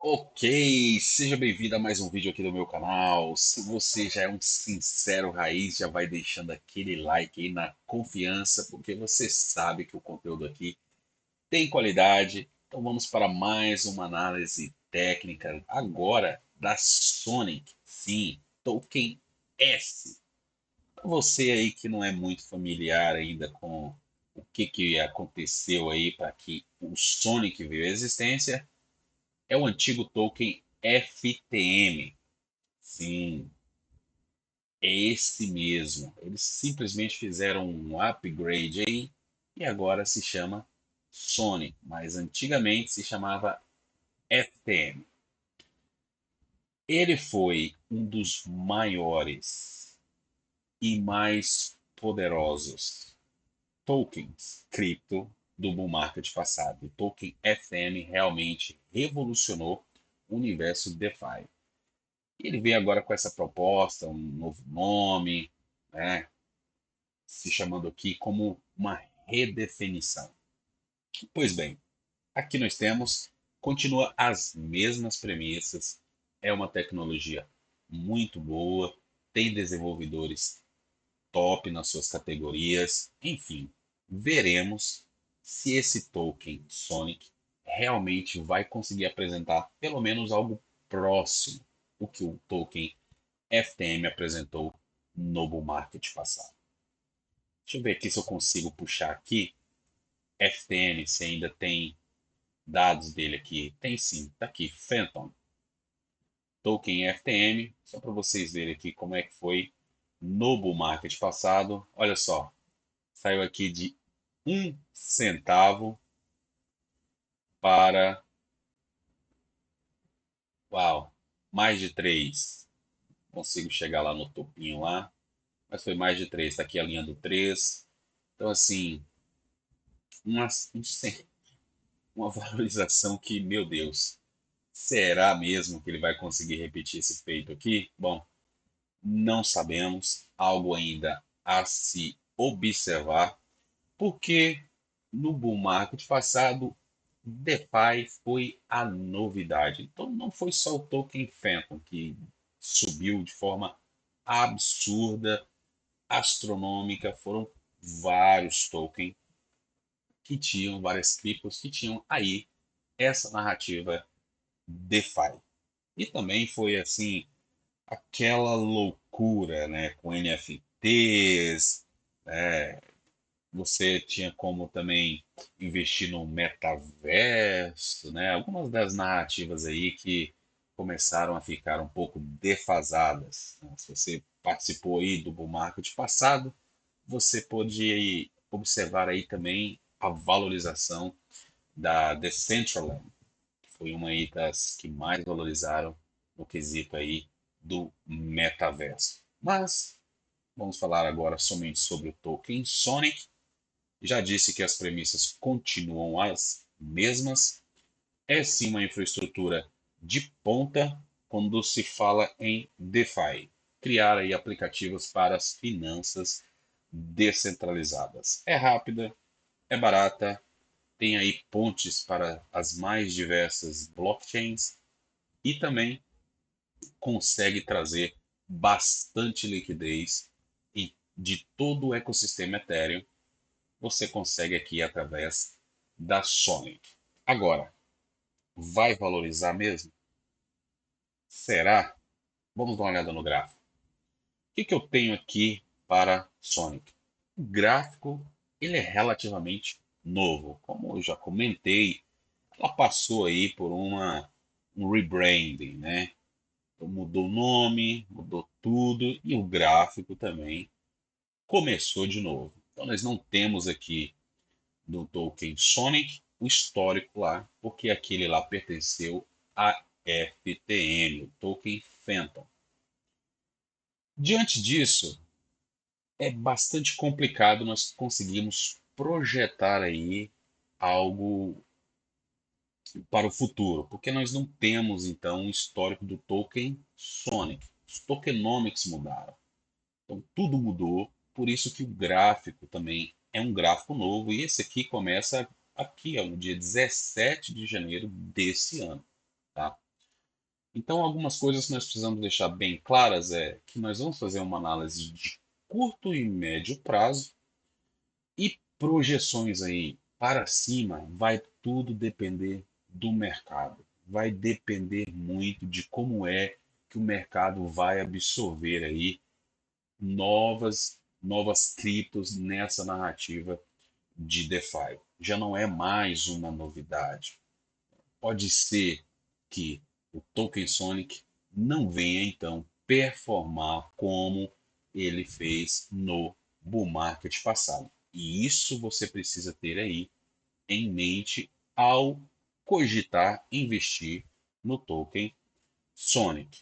Ok, seja bem-vindo a mais um vídeo aqui do meu canal. Se você já é um sincero raiz, já vai deixando aquele like aí na confiança, porque você sabe que o conteúdo aqui tem qualidade. Então vamos para mais uma análise técnica agora da Sonic. Sim, Token S. Para você aí que não é muito familiar ainda com o que aconteceu aí para que o Sonic veio à existência, é o antigo token FTM. Sim, é esse mesmo. Eles simplesmente fizeram um upgrade aí e agora se chama Sony, mas antigamente se chamava FTM. Ele foi um dos maiores e mais poderosos tokens cripto do bull market passado. O token FTM realmente revolucionou o universo DeFi. E ele vem agora com essa proposta, um novo nome, né, se chamando aqui como uma redefinição. Pois bem, aqui nós temos, continua as mesmas premissas, é uma tecnologia muito boa, tem desenvolvedores top nas suas categorias, enfim, veremos se esse token Sonic realmente vai conseguir apresentar pelo menos algo próximo o que o token FTM apresentou no bull market passado. Deixa eu ver aqui se eu consigo puxar aqui. FTM, se ainda tem dados dele aqui. Tem sim, tá aqui, Phantom. Token FTM, só para vocês verem aqui como é que foi no bull market passado. Olha só, saiu aqui de 1 centavo para, uau, mais de 3. Consigo chegar lá no topinho lá, mas foi mais de 3. Está aqui a linha do 3. Então, assim, uma, uma valorização que, meu Deus, será mesmo que ele vai conseguir repetir esse feito aqui? Bom, não sabemos, algo ainda a se observar, porque no bull market passado, DeFi foi a novidade. Então não foi só o token Phantom que subiu de forma absurda, astronômica, foram vários tokens que tinham, várias criptos que tinham aí essa narrativa DeFi. E também foi assim, aquela loucura, né, com NFTs, né, você tinha como também investir no metaverso, né, algumas das narrativas aí que começaram a ficar um pouco defasadas, né? Se você participou aí do bull market passado, você pode observar aí também a valorização da Decentraland, foi uma aí das que mais valorizaram no quesito aí do metaverso. Mas vamos falar agora somente sobre o token Sonic. Já disse que as premissas continuam as mesmas. É sim uma infraestrutura de ponta quando se fala em DeFi. Criar aí aplicativos para as finanças descentralizadas. É rápida, é barata, tem aí pontes para as mais diversas blockchains e também consegue trazer bastante liquidez de todo o ecossistema Ethereum. Você consegue aqui através da Sonic. Agora, vai valorizar mesmo? Será? Vamos dar uma olhada no gráfico. O que eu tenho aqui para Sonic? O gráfico ele é relativamente novo. Como eu já comentei, ela passou aí por um rebranding, né? Então, mudou o nome, mudou tudo e o gráfico também começou de novo. Então nós não temos aqui do token Sonic o histórico lá, porque aquele lá pertenceu a FTM, o token Phantom. Diante disso, é bastante complicado nós conseguirmos projetar aí algo para o futuro, porque nós não temos então um histórico do token Sonic. Os tokenomics mudaram. Então tudo mudou, por isso que o gráfico também é um gráfico novo e esse aqui começa aqui, ó, no dia 17 de janeiro desse ano, tá? Então, algumas coisas que nós precisamos deixar bem claras é que nós vamos fazer uma análise de curto e médio prazo e projeções aí para cima vai tudo depender do mercado. Vai depender muito de como é que o mercado vai absorver aí novas criptos nessa narrativa de DeFi. Já não é mais uma novidade. Pode ser que o Token Sonic não venha então performar como ele fez no bull market passado. E isso você precisa ter aí em mente ao cogitar investir no Token Sonic.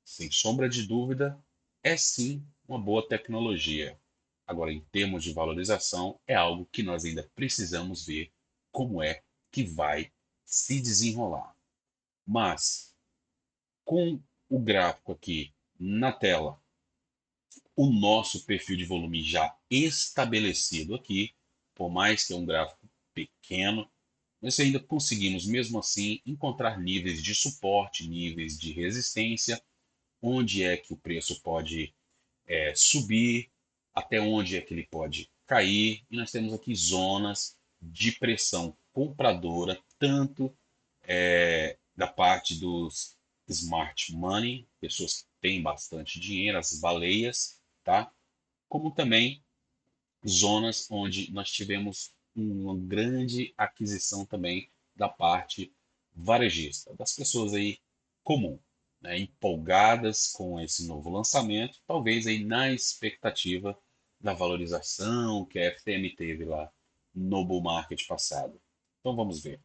Sem sombra de dúvida, é sim uma boa tecnologia. Agora, em termos de valorização, é algo que nós ainda precisamos ver como é que vai se desenrolar. Mas, com o gráfico aqui na tela, o nosso perfil de volume já estabelecido aqui, por mais que é um gráfico pequeno, nós ainda conseguimos, mesmo assim, encontrar níveis de suporte, níveis de resistência, onde é que o preço pode subir, até onde é que ele pode cair, e nós temos aqui zonas de pressão compradora, tanto da parte dos smart money, pessoas que têm bastante dinheiro, as baleias, tá? Como também zonas onde nós tivemos uma grande aquisição também da parte varejista, das pessoas aí comum, né, empolgadas com esse novo lançamento, talvez aí na expectativa da valorização que a FTM teve lá no bull market passado. Então vamos ver.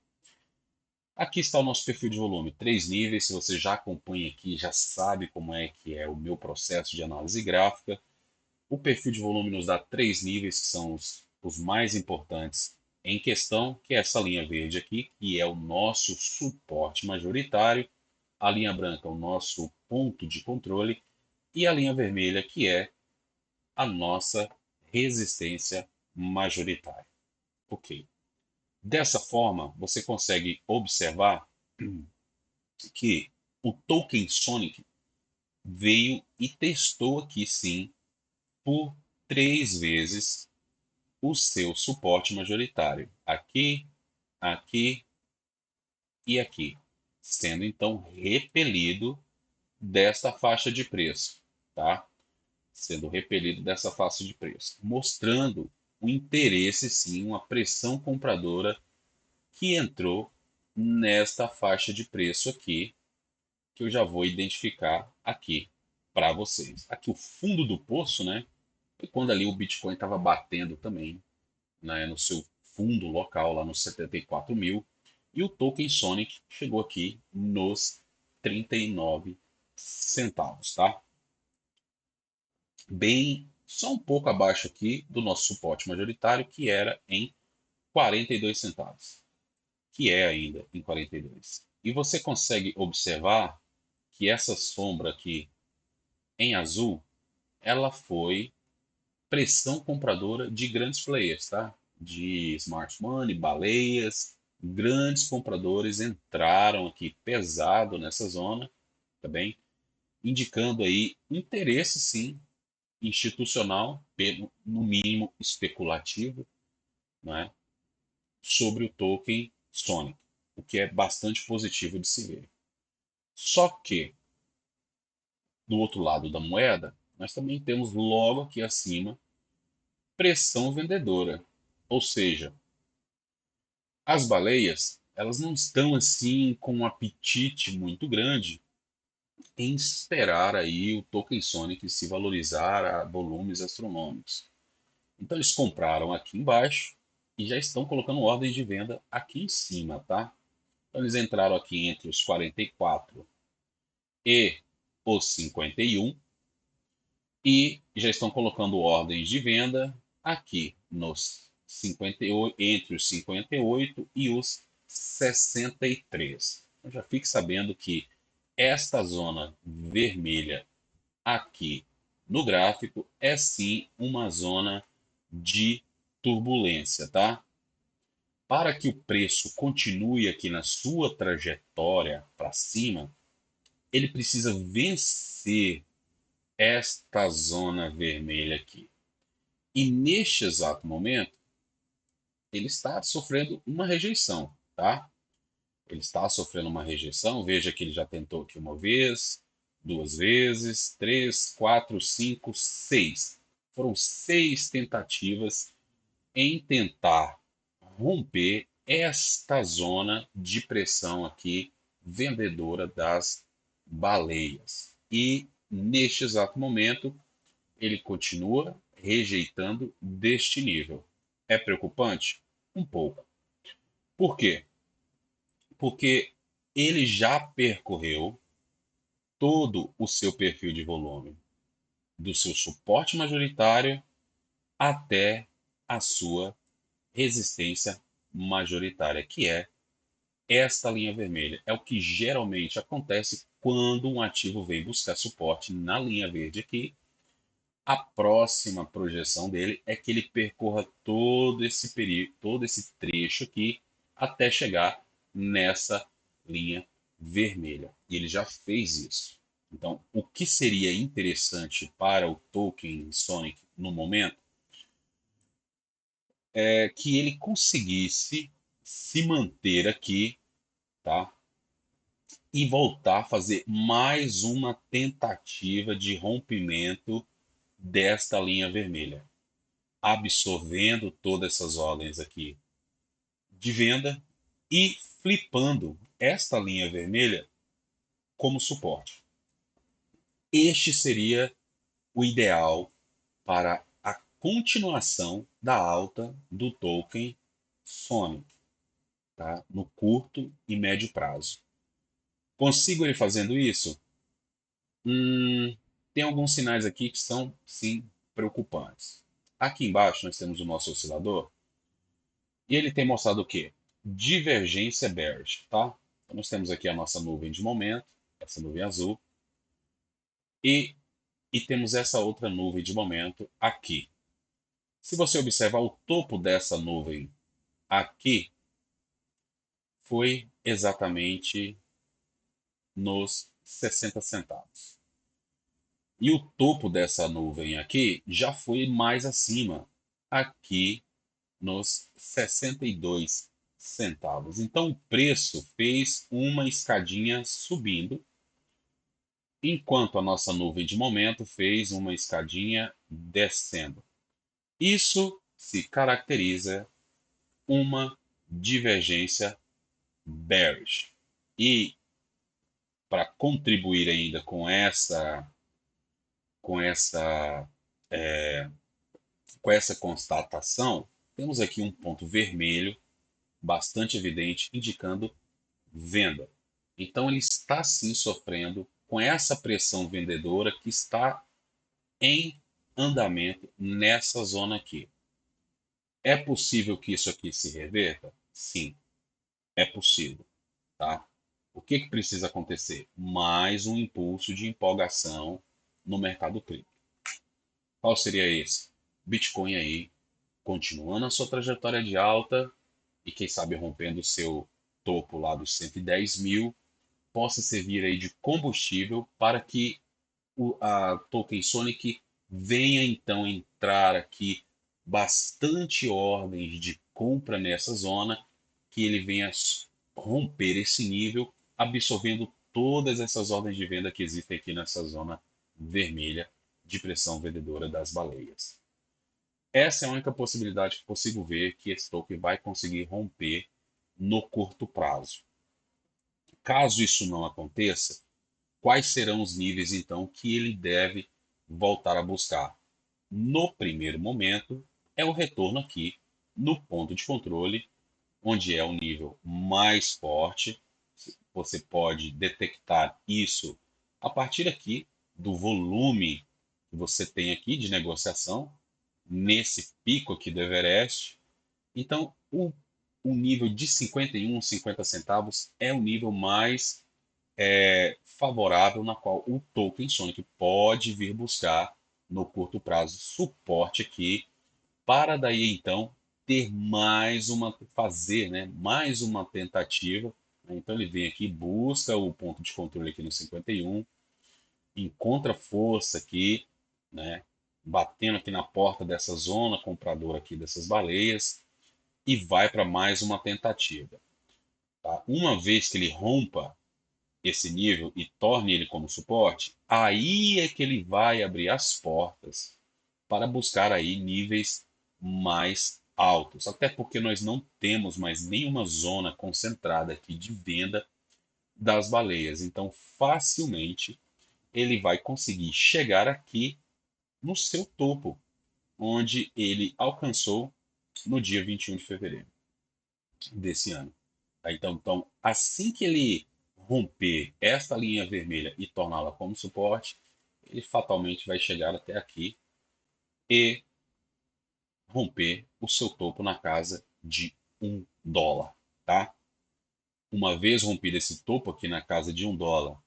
Aqui está o nosso perfil de volume, 3 níveis. Se você já acompanha aqui, já sabe como é que é o meu processo de análise gráfica. O perfil de volume nos dá 3 níveis, que são os mais importantes em questão, que é essa linha verde aqui, que é o nosso suporte majoritário, a linha branca, o nosso ponto de controle, e a linha vermelha, que é a nossa resistência majoritária. Ok. Dessa forma, você consegue observar que o Token Sonic veio e testou aqui sim por 3 vezes o seu suporte majoritário, aqui, aqui e aqui, sendo então repelido desta faixa de preço, tá? Sendo repelido dessa faixa de preço, mostrando um interesse sim, uma pressão compradora que entrou nesta faixa de preço aqui, que eu já vou identificar aqui para vocês. Aqui o fundo do poço, né? Foi quando ali o Bitcoin estava batendo também, né, no seu fundo local lá nos 74 mil, e o token Sonic chegou aqui nos 39 centavos, tá? Bem, só um pouco abaixo aqui do nosso suporte majoritário, que era em 42 centavos, que é ainda em 42. E você consegue observar que essa sombra aqui em azul, ela foi pressão compradora de grandes players, tá? De smart money, baleias, grandes compradores entraram aqui pesado nessa zona, tá bem? Indicando aí interesse sim institucional, no mínimo especulativo, né, sobre o token Sonic, o que é bastante positivo de se ver. Só que do outro lado da moeda, nós também temos logo aqui acima pressão vendedora, ou seja, as baleias, elas não estão assim com um apetite muito grande em esperar aí o token Sonic se valorizar a volumes astronômicos. Então eles compraram aqui embaixo e já estão colocando ordens de venda aqui em cima, tá? Então eles entraram aqui entre os 44 e os 51 e já estão colocando ordens de venda aqui nos 58, entre os 58 e os 63. Então já fique sabendo que esta zona vermelha aqui no gráfico é sim uma zona de turbulência, tá? Para que o preço continue aqui na sua trajetória para cima, ele precisa vencer esta zona vermelha aqui. E neste exato momento, ele está sofrendo uma rejeição, tá? Ele está sofrendo uma rejeição. Veja que ele já tentou aqui uma vez, duas vezes, três, quatro, cinco, seis. Foram 6 tentativas em tentar romper esta zona de pressão aqui vendedora das baleias. E neste exato momento, ele continua rejeitando deste nível. É preocupante? Um pouco. Por quê? Porque ele já percorreu todo o seu perfil de volume, do seu suporte majoritário até a sua resistência majoritária, que é esta linha vermelha. É o que geralmente acontece quando um ativo vem buscar suporte na linha verde aqui. A próxima projeção dele é que ele percorra todo esse período, todo esse trecho aqui até chegar nessa linha vermelha. E ele já fez isso. Então, o que seria interessante para o token Sonic no momento é que ele conseguisse se manter aqui, tá? E voltar a fazer mais uma tentativa de rompimento desta linha vermelha, absorvendo todas essas ordens aqui de venda e flipando esta linha vermelha como suporte. Este seria o ideal para a continuação da alta do token Sonic, tá? No curto e médio prazo. Consigo ele fazendo isso? Tem alguns sinais aqui que são, sim, preocupantes. Aqui embaixo nós temos o nosso oscilador e ele tem mostrado o quê? Divergência bearish, tá? Então nós temos aqui a nossa nuvem de momento, essa nuvem azul, e, e temos essa outra nuvem de momento aqui. Se você observar o topo dessa nuvem aqui, foi exatamente nos 60 centavos. E o topo dessa nuvem aqui já foi mais acima, aqui nos 62 centavos. Então o preço fez uma escadinha subindo, enquanto a nossa nuvem de momento fez uma escadinha descendo. Isso se caracteriza uma divergência bearish. E para contribuir ainda com essa com essa constatação, temos aqui um ponto vermelho bastante evidente indicando venda. Então ele está sim sofrendo com essa pressão vendedora que está em andamento nessa zona aqui. É possível que isso aqui se reverta? Sim, é possível, tá? O que que precisa acontecer? Mais um impulso de empolgação no mercado cripto. Qual seria esse? Bitcoin aí continuando a sua trajetória de alta e quem sabe rompendo o seu topo lá dos 110 mil, possa servir aí de combustível para que a Token Sonic venha então entrar aqui bastante ordens de compra nessa zona, que ele venha romper esse nível, absorvendo todas essas ordens de venda que existem aqui nessa zona vermelha de pressão vendedora das baleias. Essa é a única possibilidade que consigo ver que esse token vai conseguir romper no curto prazo. Caso isso não aconteça, quais serão os níveis então que ele deve voltar a buscar? No primeiro momento, é o retorno aqui no ponto de controle, onde é o nível mais forte. Você pode detectar isso a partir aqui do volume que você tem aqui de negociação, nesse pico aqui do Everest. Então, o nível de 51, 50 centavos é o nível mais favorável na qual o token Sonic pode vir buscar no curto prazo suporte aqui, para daí então ter mais uma, fazer, né, mais uma tentativa Então ele vem aqui, busca o ponto de controle aqui no 51, encontra força aqui, né, batendo aqui na porta dessa zona compradora aqui dessas baleias e vai para mais uma tentativa. Tá? Uma vez que ele rompa esse nível e torne ele como suporte, aí é que ele vai abrir as portas para buscar aí níveis mais altos. Até porque nós não temos mais nenhuma zona concentrada aqui de venda das baleias. Então, facilmente ele vai conseguir chegar aqui no seu topo, onde ele alcançou no dia 21 de fevereiro desse ano. Tá? Então, assim que ele romper esta linha vermelha e torná-la como suporte, ele fatalmente vai chegar até aqui e romper o seu topo na casa de US$ 1, tá? Uma vez rompido esse topo aqui na casa de US$ 1,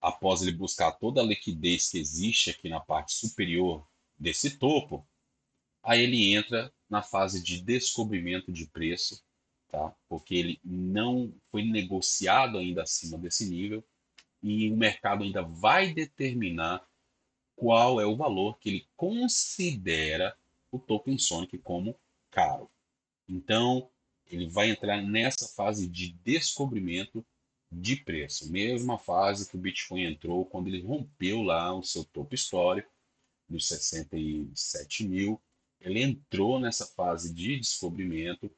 após ele buscar toda a liquidez que existe aqui na parte superior desse topo, aí ele entra na fase de descobrimento de preço, tá? Porque ele não foi negociado ainda acima desse nível e o mercado ainda vai determinar qual é o valor que ele considera o token Sonic como caro. Então, ele vai entrar nessa fase de descobrimento de preço, mesma fase que o Bitcoin entrou quando ele rompeu lá o seu topo histórico nos 67 mil. Ele entrou nessa fase de descobrimento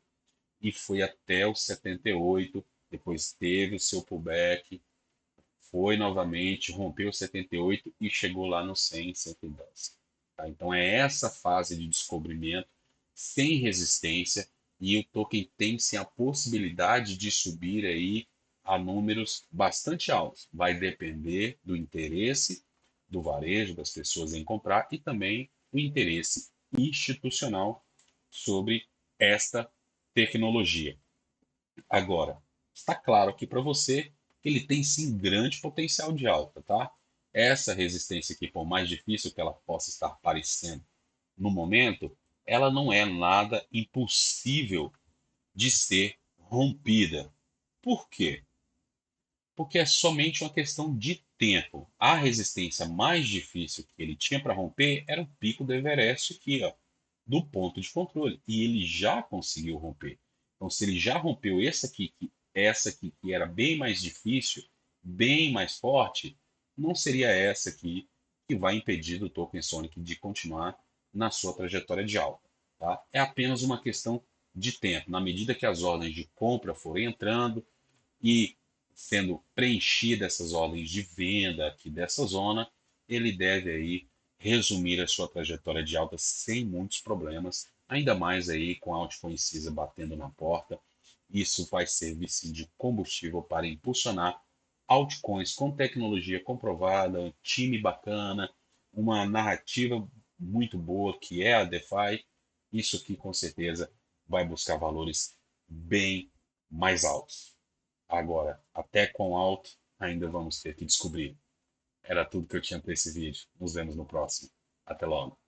e foi até os 78, depois teve o seu pullback, foi novamente, rompeu os 78 e chegou lá no 100, 110. Tá? Então é essa fase de descobrimento sem resistência e o token tem sim a possibilidade de subir aí a números bastante altos. Vai depender do interesse do varejo, das pessoas em comprar e também o interesse institucional sobre esta tecnologia. Agora, está claro aqui para você que ele tem sim grande potencial de alta, tá? Essa resistência aqui, por mais difícil que ela possa estar parecendo no momento, ela não é nada impossível de ser rompida. Por quê? Porque é somente uma questão de tempo. A resistência mais difícil que ele tinha para romper era o pico do Everest aqui, ó, do ponto de controle. E ele já conseguiu romper. Então, se ele já rompeu essa aqui que era bem mais difícil, bem mais forte, não seria essa aqui que vai impedir o Token Sonic de continuar na sua trajetória de alta. Tá? É apenas uma questão de tempo. Na medida que as ordens de compra forem entrando, e sendo preenchidas essas ordens de venda aqui dessa zona, ele deve aí resumir a sua trajetória de alta sem muitos problemas, ainda mais aí com a altcoin CISA batendo na porta. Isso vai servir sim de combustível para impulsionar altcoins com tecnologia comprovada, um time bacana, uma narrativa muito boa que é a DeFi. Isso aqui com certeza vai buscar valores bem mais altos. Agora, até quão alto, ainda vamos ter que descobrir. Era tudo que eu tinha para esse vídeo. Nos vemos no próximo. Até logo.